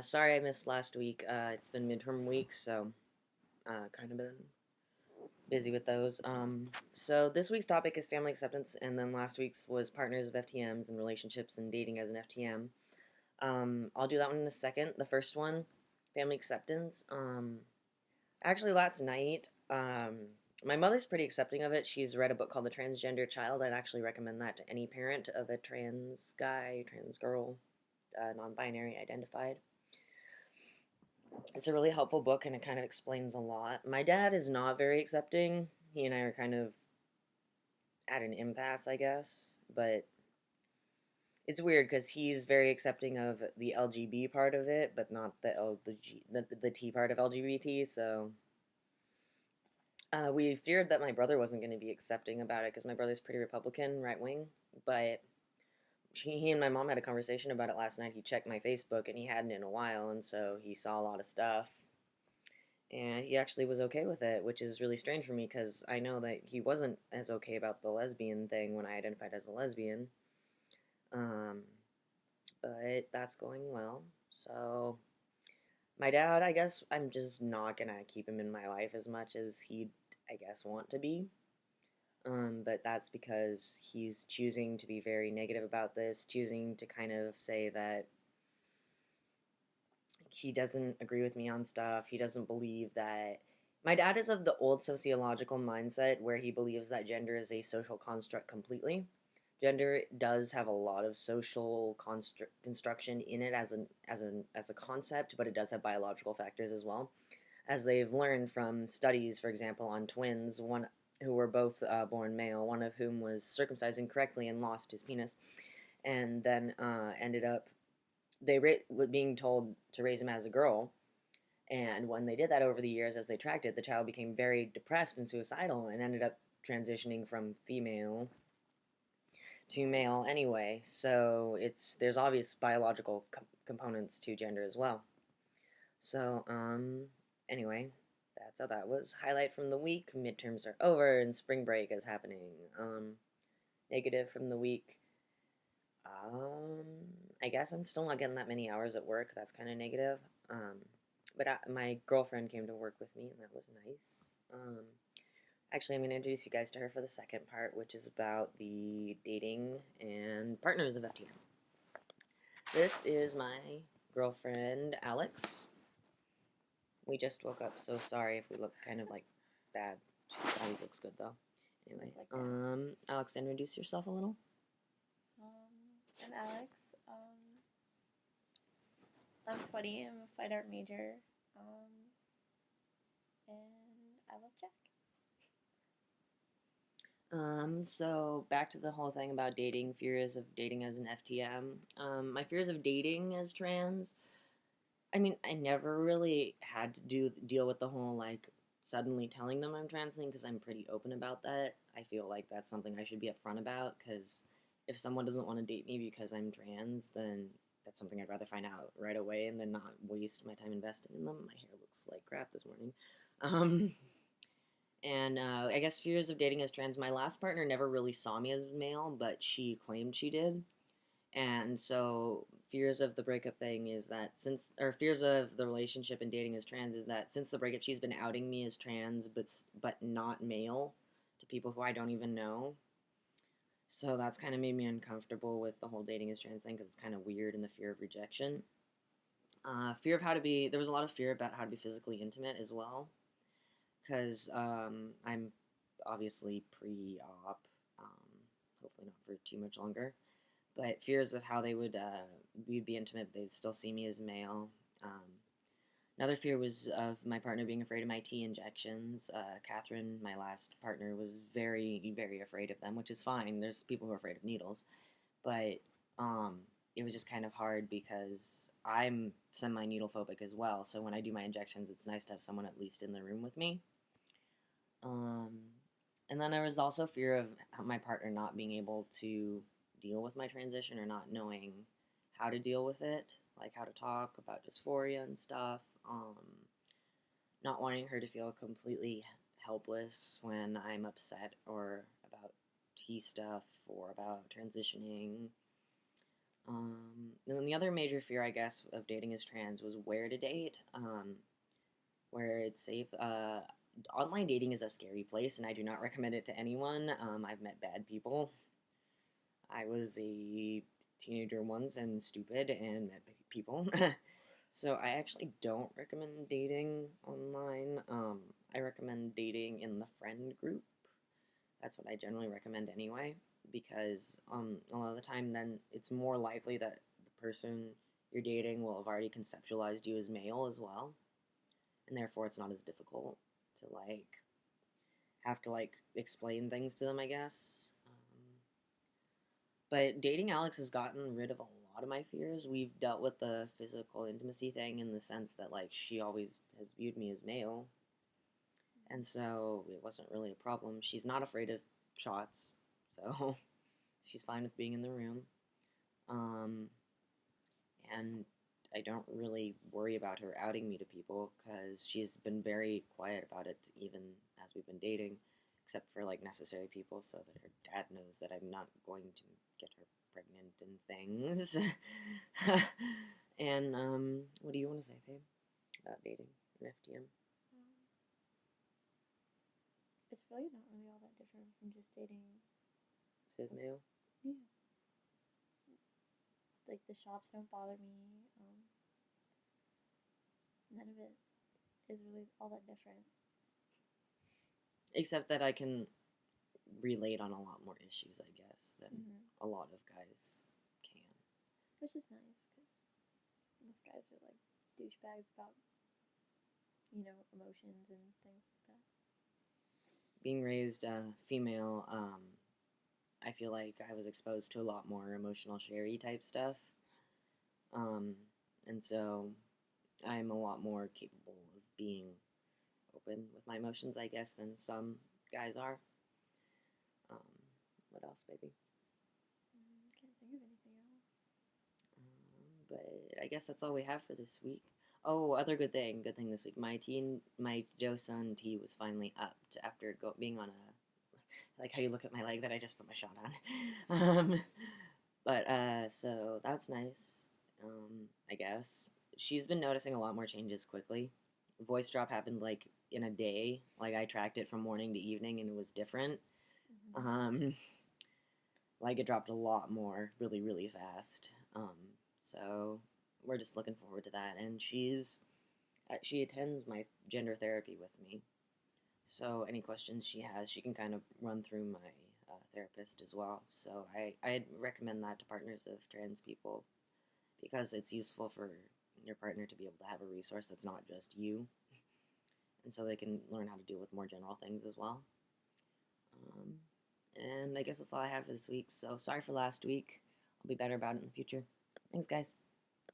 Sorry I missed last week. It's been midterm week, so kind of been busy with those. So this week's topic is family acceptance, and then last week's was partners of FTMs and relationships and dating as an FTM. I'll do that one in a second. The first one, family acceptance. Actually, last night, my mother's pretty accepting of it. She's read a book called The Transgender Child. I'd actually recommend that to any parent of a trans guy, trans girl, non-binary identified. It's a really helpful book and it kind of explains a lot. My dad is not very accepting. He and I are kind of at an impasse, I guess. But it's weird because he's very accepting of the LGB part of it, but not the T part of LGBT. So we feared that my brother wasn't going to be accepting about it because my brother's pretty Republican, right wing. But he and my mom had a conversation about it last night. He checked my Facebook and he hadn't in a while, and so he saw a lot of stuff and he actually was okay with it, which is really strange for me because I know that he wasn't as okay about the lesbian thing when I identified as a lesbian. Um, but that's going well. So my dad, I guess I'm just not gonna keep him in my life as much as he'd, I guess, want to be. But that's because he's choosing to be very negative about this, choosing to kind of say that he doesn't agree with me on stuff. He doesn't believe that. My dad is of the old sociological mindset where he believes that gender is a social construct completely. Gender does have a lot of social construction in it as a concept, but it does have biological factors as well. As they've learned from studies, for example, on twins, one who were both born male, one of whom was circumcised incorrectly and lost his penis, and then ended up were being told to raise him as a girl. And when they did that over the years, as they tracked it, the child became very depressed and suicidal and ended up transitioning from female to male anyway. So there's obvious biological components to gender as well. So anyway, that's how that was. Highlight from the week: midterms are over and spring break is happening. Negative from the week: Um, I guess I'm still not getting that many hours at work. That's kind of negative. But my girlfriend came to work with me, and that was nice. Actually, I'm going to introduce you guys to her for the second part, which is about the dating and partners of FTM. This is my girlfriend, Alix. We just woke up, so sorry if we look kind of like bad. She always looks good, though. Anyway, Alix, introduce yourself a little. I'm Alex. I'm 20. I'm a fine art major. And I love Jack. So back to the whole thing about dating, fears of dating as an FTM. My fears of dating as trans. I mean, I never really had to deal with the whole like suddenly telling them I'm trans thing because I'm pretty open about that. I feel like that's something I should be upfront about because if someone doesn't want to date me because I'm trans, then that's something I'd rather find out right away and then not waste my time investing in them. My hair looks like crap this morning. Um, and I guess fears of dating as trans. My last partner never really saw me as male, but she claimed she did. And so fears of the breakup thing is that or fears of the relationship and dating as trans is that since the breakup, she's been outing me as trans, but not male to people who I don't even know. So that's kind of made me uncomfortable with the whole dating as trans thing because it's kind of weird and the fear of rejection. Fear of how to be, there was a lot of fear about how to be physically intimate as well because I'm obviously pre-op, hopefully not for too much longer, but fears of how they would we'd be intimate, they'd still see me as male. Another fear was of my partner being afraid of my T injections. Catherine, my last partner, was very, very afraid of them, which is fine. There's people who are afraid of needles, but it was just kind of hard because I'm semi-needle phobic as well. So when I do my injections, it's nice to have someone at least in the room with me. Um, and then there was also fear of my partner not being able to deal with my transition or not knowing how to deal with it, like how to talk about dysphoria and stuff. Not wanting her to feel completely helpless when I'm upset or about T stuff or about transitioning. And then the other major fear, I guess, of dating as trans was where to date, where it's safe. Online dating is a scary place, and I do not recommend it to anyone. I've met bad people. I was a teenager once and stupid and met people. So I actually don't recommend dating online. I recommend dating in the friend group. That's what I generally recommend anyway, because a lot of the time, then it's more likely that the person you're dating will have already conceptualized you as male as well, and therefore it's not as difficult to have to explain things to them, I guess. But dating Alex has gotten rid of a lot of my fears. We've dealt with the physical intimacy thing in the sense that she always has viewed me as male, and so it wasn't really a problem. She's not afraid of shots, so she's fine with being in the room. Um, and I don't really worry about her outing me to people because she's been very quiet about it even as we've been dating, except for necessary people so that her dad knows that I'm not going to get her pregnant and things. And what do you want to say, babe, about dating an FTM? It's really not really all that different from just dating. Says male. Yeah. Like the shots don't bother me. None of it is really all that different. Except that I can relate on a lot more issues, I guess, than a lot of guys can. Which is nice because most guys are like douchebags about, emotions and things like that. Being raised female, I feel like I was exposed to a lot more emotional sherry type stuff. Um, and so I'm a lot more capable of being open with my emotions, I guess, than some guys are. Um, what else, baby? Can't think of anything else. But I guess that's all we have for this week. Oh, other good thing this week. My Joseon tea was finally upped after being on a, like how you look at my leg that I just put my shot on. But so that's nice. I guess she's been noticing a lot more changes quickly. Voice drop happened in a day. I tracked it from morning to evening, and it was different. It dropped a lot more, really, really fast. So we're just looking forward to that. And she attends my gender therapy with me. So any questions she has, she can kind of run through my therapist as well. So I'd recommend that to partners of trans people because it's useful for your partner to be able to have a resource that's not just you. And so they can learn how to deal with more general things as well. And I guess that's all I have for this week. So sorry for last week. I'll be better about it in the future. Thanks, guys.